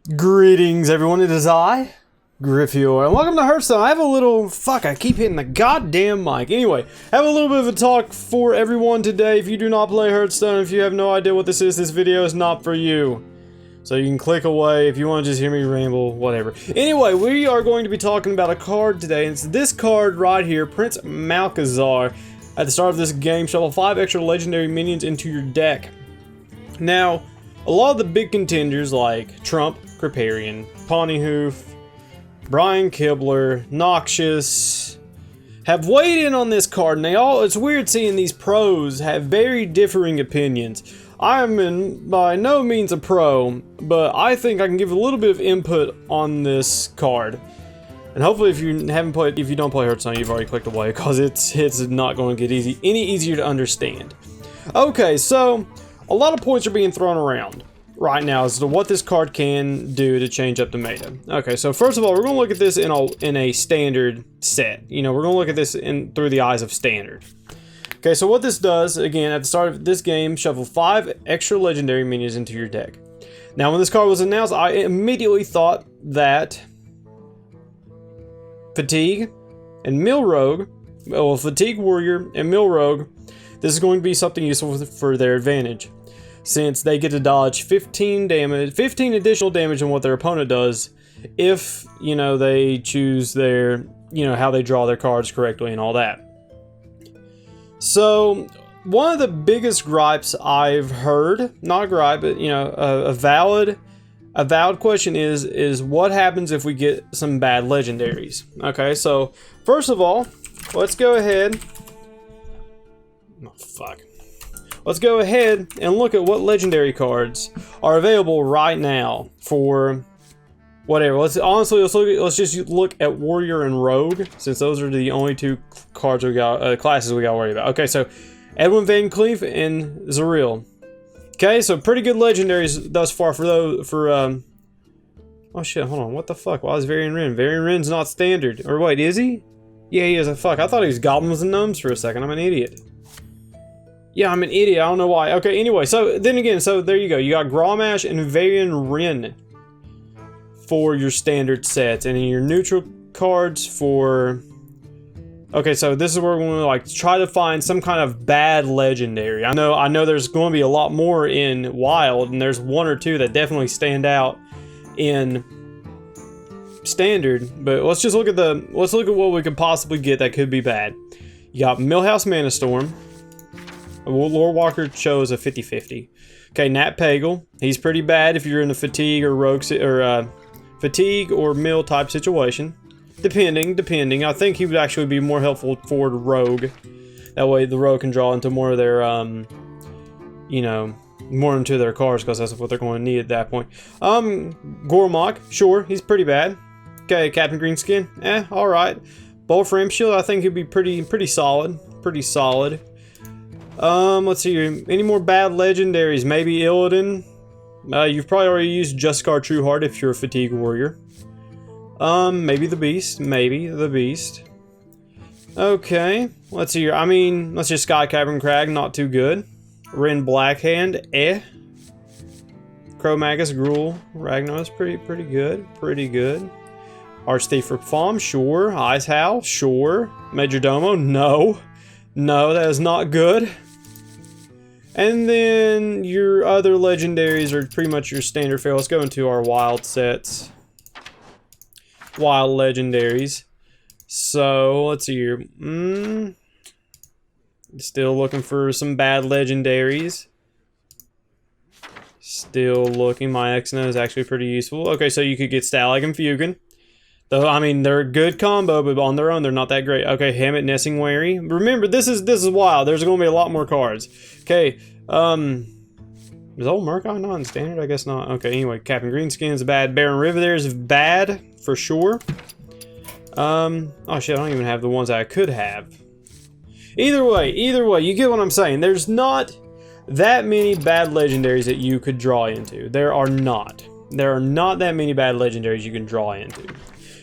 Greetings, everyone. It is I, Griffior, and welcome to Hearthstone. I have a little... Fuck, I keep hitting the goddamn mic. Anyway, I have a little bit of a talk for everyone today. If you do not play Hearthstone, if you have no idea what this video is not for you. So you can click away if you want to just hear me ramble, whatever. Anyway, we are going to be talking about a card today, and it's this card right here, Prince Malchezaar. At the start of this game, shuffle 5 extra legendary minions into your deck. Now, a lot of the big contenders like Trump, Kripparrian, Ponyhoof, Brian Kibler, Noxious have weighed in on this card, and it's weird seeing these pros have very differing opinions. I'm by no means a pro, but I think I can give a little bit of input on this card. And hopefully if you don't play Hearthstone, you've already clicked away, because it's not going to get any easier to understand. Okay, so a lot of points are being thrown around right now as to what this card can do to change up the meta. Okay, so first of all, we're going to look at this in a standard set. You know, we're going to look at this through the eyes of standard. Okay, so what this does, again, at the start of this game, shuffle 5 extra legendary minions into your deck. Now, when this card was announced, I immediately thought that Fatigue and Mill Rogue, well, Fatigue Warrior and Mill Rogue, this is going to be something useful for their advantage, since they get to dodge 15 additional damage on what their opponent does if, you know, they choose their, you know, how they draw their cards correctly and all that. So, one of the biggest gripes I've heard, not a gripe, but, you know, a valid question is what happens if we get some bad legendaries? Okay, so, first of all, let's go ahead. Oh, fuck. Let's go ahead and look at what legendary cards are available right now for whatever. Let's just look at Warrior and Rogue, since those are the only two cards we got, classes we got to worry about. Okay, so Edwin Van Cleef and Zariel. Okay, so pretty good legendaries thus far for those. Oh shit, hold on, what the fuck? Why is Varian Wren? Varian Wren's not standard. Or wait, is he? Yeah, he is. A fuck. I thought he was Goblins and Gnomes for a second. I'm an idiot. Yeah, I'm an idiot. I don't know why. Okay, anyway, so then again, so there you go. You got Grommash and Varian Wren for your standard sets, and in your neutral cards for... Okay, so this is where we're going to like try to find some kind of bad legendary. I know there's going to be a lot more in Wild, and there's one or two that definitely stand out in standard, but let's look at what we could possibly get that could be bad. You got Millhouse Manastorm. Lord Walker chose a 50-50. Okay, Nat Pagle. He's pretty bad if you're in a Fatigue or Rogue or Fatigue or Mill type situation. Depending. I think he would actually be more helpful for the Rogue. That way the Rogue can draw into more of their, you know, more into their cards, because that's what they're going to need at that point. Gormok, sure, he's pretty bad. Okay, Captain Greenskin, alright. Bolt Frame Shield, I think he'd be pretty solid. Let's see, any more bad legendaries? Maybe Illidan. You've probably already used Juskar Trueheart if you're a Fatigue Warrior. Maybe the Beast. Okay, let's see here. I mean, let's just Sky Cavern Crag, not too good. Ren Blackhand, Cro-Magus Gruul Ragnar's pretty good. Archthief for Palm, sure. Ice Howl, sure. Majordomo, no, that is not good. And then your other legendaries are pretty much your standard fare. Let's go into our wild sets. Wild legendaries. So, let's see here. Still looking for some bad legendaries. Still looking. My Exna is actually pretty useful. Okay, so you could get Stalag and Fugan. Though, I mean, they're a good combo, but on their own, they're not that great. Okay, Hammett, Nessingwary. Remember, this is wild. There's going to be a lot more cards. Okay, is old Murkeye not in standard? I guess not. Okay, anyway, Captain Greenskin's bad. Baron Rivendare is bad, for sure. Oh shit, I don't even have the ones that I could have. Either way, you get what I'm saying. There's not that many bad legendaries that you could draw into. There are not that many bad legendaries you can draw into.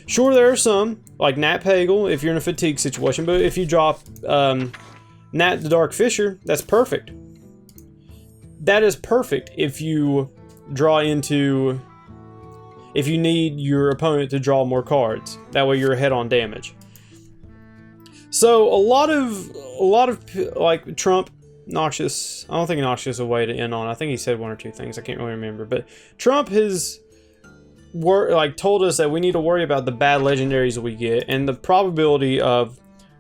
Sure, there are some, like Nat Pagle, if you're in a Fatigue situation, but if you drop Nat the Dark Fisher, that's perfect. That is perfect if you draw into if you need your opponent to draw more cards. That way you're ahead on damage. So a lot of like Trump, Noxious, I don't think Noxious is a way to end on. I think he said one or two things. I can't really remember. But Trump has told us that we need to worry about the bad legendaries we get and the probability of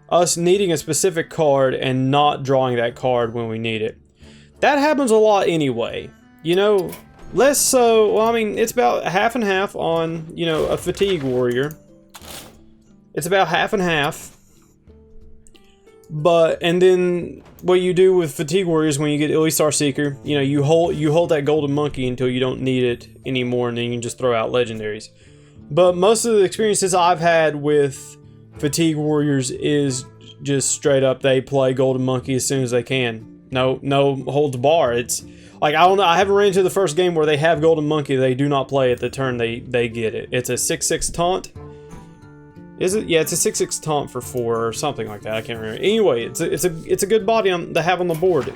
us needing a specific card and not drawing that card when we need it. That happens a lot anyway. You know, less so, well, I mean, it's about half and half on, you know, a Fatigue Warrior. It's about half and half. But, and then what you do with Fatigue Warriors when you get Illy Star Seeker, you know, you hold that Golden Monkey until you don't need it anymore, and then you can just throw out legendaries. But most of the experiences I've had with Fatigue Warriors is just straight up they play Golden Monkey as soon as they can. No holds bar. It's like, I don't know, I haven't ran into the first game where they have Golden Monkey, they do not play at the turn they get it. It's a 6/6 taunt. Is it? Yeah, it's a 6/6 taunt for 4 or something like that. I can't remember. Anyway, it's a good body to have on the board.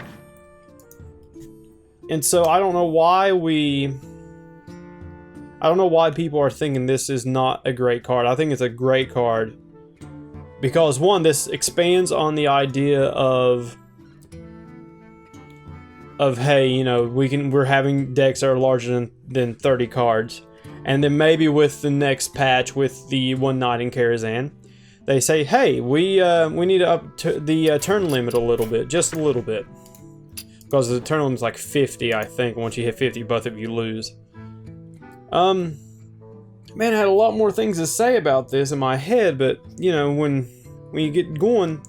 And so I don't know why people are thinking this is not a great card. I think it's a great card because, one, this expands on the idea of hey, you know, we're having decks that are larger than 30 cards. And then maybe with the next patch with the One Night in Karazhan, they say, hey, we need to up the turn limit a little bit, just a little bit. Because the turn limit's like 50, I think. Once you hit 50, both of you lose. Man, I had a lot more things to say about this in my head, but you know, when you get going,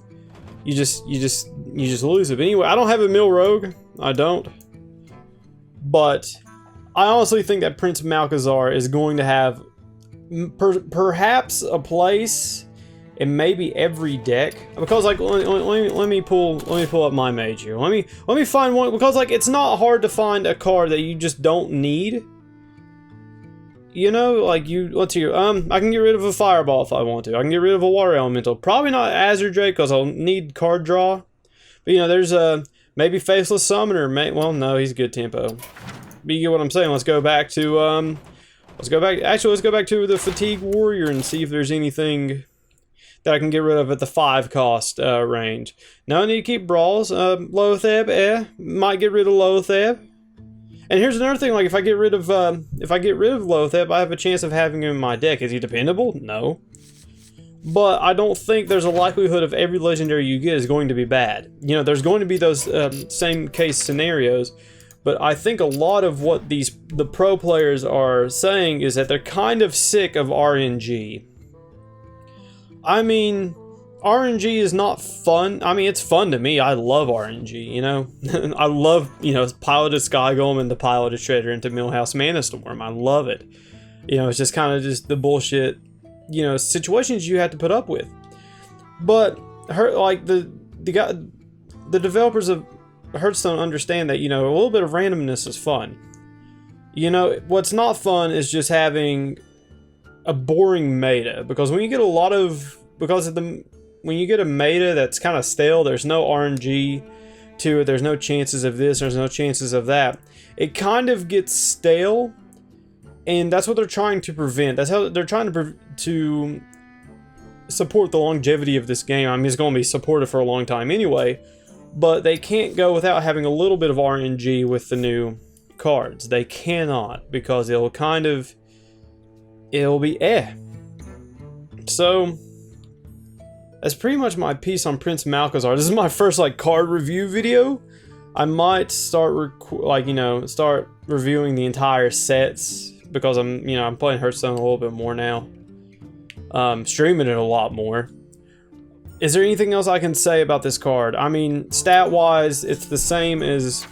you just lose it. But anyway, I don't have a Mill Rogue. I don't. But I honestly think that Prince Malchezaar is going to have perhaps a place in maybe every deck, because like let me pull up my mage here. Let me find one, because like it's not hard to find a card that you just don't need. You know, like let's hear. I can get rid of a Fireball if I want to. I can get rid of a Water Elemental. Probably not Azure Drake because I'll need card draw. But you know, there's maybe Faceless Summoner. Well, no, he's good tempo. But you get what I'm saying. Let's go back to let's go back to the Fatigue Warrior and see if there's anything that I can get rid of at the 5 cost range. No, I need to keep Brawls. Loatheb, might get rid of Loatheb. And here's another thing, like if I get rid of Loatheb, I have a chance of having him in my deck. Is he dependable? No. But I don't think there's a likelihood of every legendary you get is going to be bad. You know, there's going to be those same case scenarios. But I think a lot of what the pro players are saying is that they're kind of sick of RNG. I mean, RNG is not fun. I mean, it's fun to me. I love RNG, you know? I love, you know, Piloted Sky Golem and the Piloted Shredder into Millhouse Mana Storm. I love it. You know, it's just kind of just the bullshit, you know, situations you have to put up with. But, the developers of Hearthstone understand that, you know, a little bit of randomness is fun. You know, what's not fun is just having a boring meta, because when you get when you get a meta that's kind of stale, there's no RNG to it, there's no chances of this, there's no chances of that, it kind of gets stale, and that's what they're trying to prevent. That's how they're trying to support the longevity of this game. I mean, it's going to be supported for a long time anyway, but they can't go without having a little bit of RNG with the new cards. They cannot, because it'll be So, that's pretty much my piece on Prince Malchezaar. This is my first card review video. I might start start reviewing the entire sets, because I'm playing Hearthstone a little bit more now. Streaming it a lot more. Is there anything else I can say about this card? I mean, stat-wise, it's the same as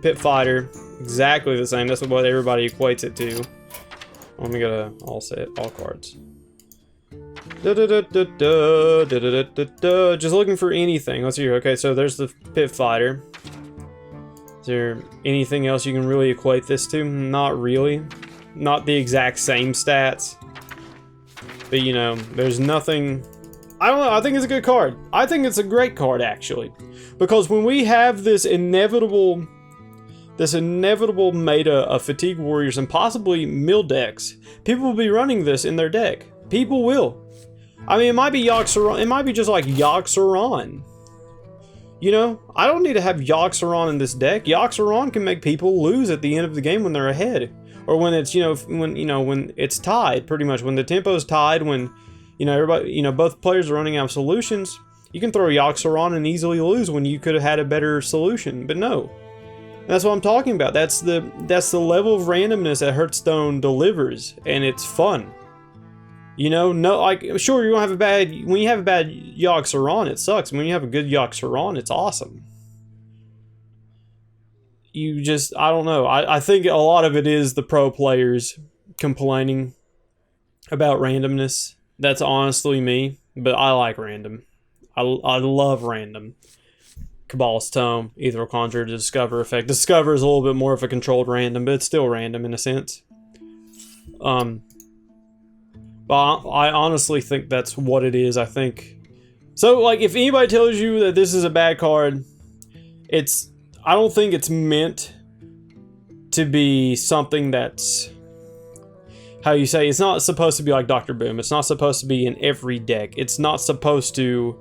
Pit Fighter. Exactly the same. That's what everybody equates it to. Let me go to all cards. Just looking for anything. Let's see. Okay, so there's the Pit Fighter. Is there anything else you can really equate this to? Not really. Not the exact same stats. But you know, there's nothing. I don't know. I think it's a good card. I think it's a great card, actually. Because when we have this inevitable this inevitable meta of Fatigue Warriors and possibly mill decks. People will be running this in their deck. People will. I mean, it might be Yogg-Saron. It might be just like Yogg-Saron. You know, I don't need to have Yogg-Saron in this deck. Yogg-Saron can make people lose at the end of the game when they're ahead, or when it's when it's tied. Pretty much when the tempo's tied, when everybody both players are running out of solutions. You can throw Yogg-Saron and easily lose when you could have had a better solution, but no. That's what I'm talking about. That's the level of randomness that Hearthstone delivers, and it's fun. No, like, sure, you're gonna have when you have a bad Yogg-Saron, it sucks. When you have a good Yogg-Saron, it's awesome. I don't know. I think a lot of it is the pro players complaining about randomness. That's honestly me, but I like random. I love random. Cabal's Tome, Ethereal Conjure, Discover Effect. Discover is a little bit more of a controlled random, but it's still random in a sense. But I honestly think that's what it is. I think so. Like, if anybody tells you that this is a bad card, I don't think it's meant to be something that's, how you say, it's not supposed to be like Dr. Boom. It's not supposed to be in every deck. It's not supposed to.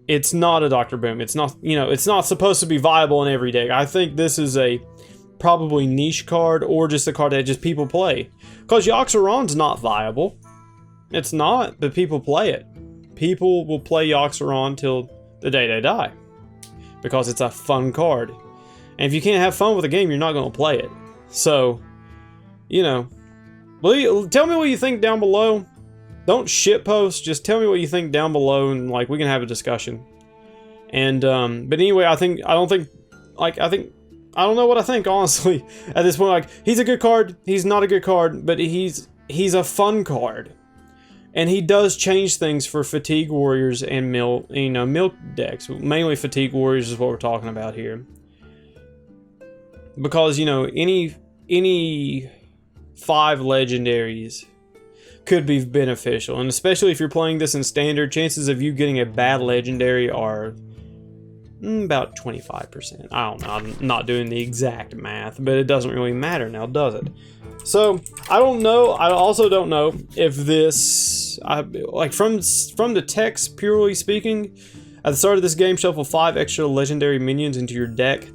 It's not a Dr. Boom. It's not, it's not supposed to be viable in every deck. I think this is a probably niche card, or just a card that just people play. Because Yogg-Saron's not viable. It's not, but people play it. People will play Yogg-Saron till the day they die. Because it's a fun card. And if you can't have fun with a game, you're not going to play it. So, tell me what you think down below. Don't shitpost, just tell me what you think down below, and like, we can have a discussion. And but anyway, I don't know what I think, honestly, at this point. Like, he's a good card, he's not a good card, but he's a fun card. And he does change things for Fatigue Warriors and milk decks. Mainly Fatigue Warriors is what we're talking about here. Because, any 5 legendaries could be beneficial. And especially if you're playing this in standard, chances of you getting a bad legendary are about 25%. I don't know, I'm not doing the exact math, but it doesn't really matter now, does it? So, I don't know. I also don't know if this, like, from the text, purely speaking, at the start of this game, shuffle 5 extra legendary minions into your deck.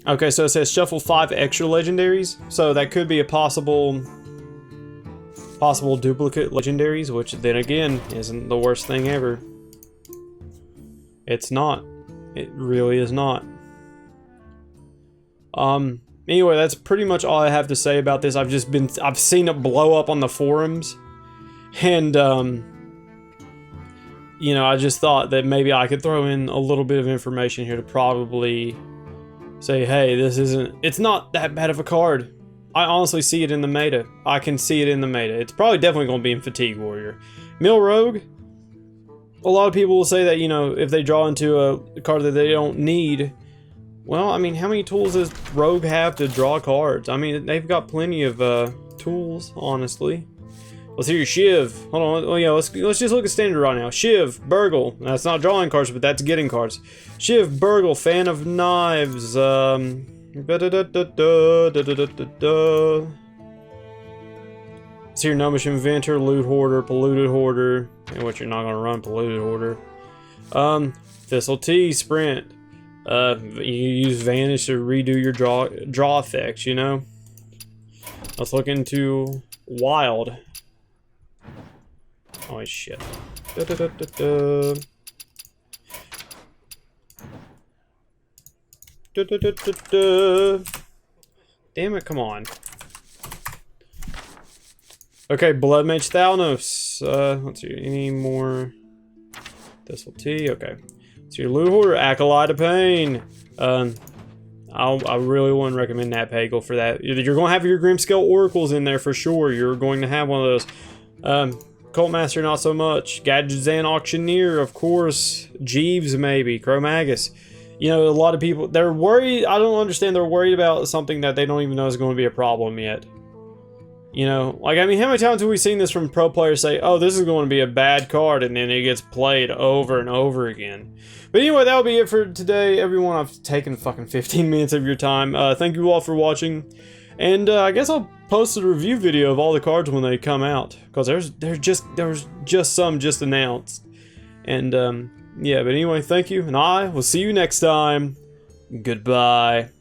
Okay, so it says shuffle 5 extra legendaries, so that could be a possible duplicate legendaries, which then again isn't the worst thing ever. It's not. It really is not. Anyway, that's pretty much all I have to say about this. I've seen it blow up on the forums, and I just thought that maybe I could throw in a little bit of information here to probably say, hey, it's not that bad of a card. I honestly see it in the meta. I can see it in the meta. It's probably definitely going to be in Fatigue Warrior. Mill Rogue, a lot of people will say that, if they draw into a card that they don't need, well, I mean, how many tools does Rogue have to draw cards? I mean, they've got plenty of tools, honestly. Let's hear your Shiv. Hold on, oh yeah, let's just look at standard right now. Shiv, Burgle. That's not drawing cards, but that's getting cards. Shiv, Burgle, Fan of Knives, Seer Gnomish Inventor, Loot Hoarder, Polluted Hoarder, and what you're not gonna run, Polluted Hoarder. Thistle Tea, Sprint. You use Vanish to redo your draw effects, Let's look into Wild. Oh shit. Damn it, come on. Okay, Blood Mage Thalnos. Let's see, any more? Thistle Tea, okay. So your Loot Hoarder, Acolyte of Pain. I really wouldn't recommend Nat Pagel for that. You're going to have your Grimscale Oracles in there for sure. You're going to have one of those. Cult Master, not so much. Gadgetzan Auctioneer, of course. Jeeves, maybe. Chromagus. A lot of people, they're worried. I don't understand. They're worried about something that they don't even know is going to be a problem yet. You know, like, I mean, how many times have we seen this from pro players say, oh, this is going to be a bad card, and then it gets played over and over again. But anyway, that'll be it for today, everyone. I've taken fucking 15 minutes of your time. Thank you all for watching, and I guess I'll post a review video of all the cards when they come out, because there was just some just announced. And yeah, but anyway, thank you, and I will see you next time. Goodbye.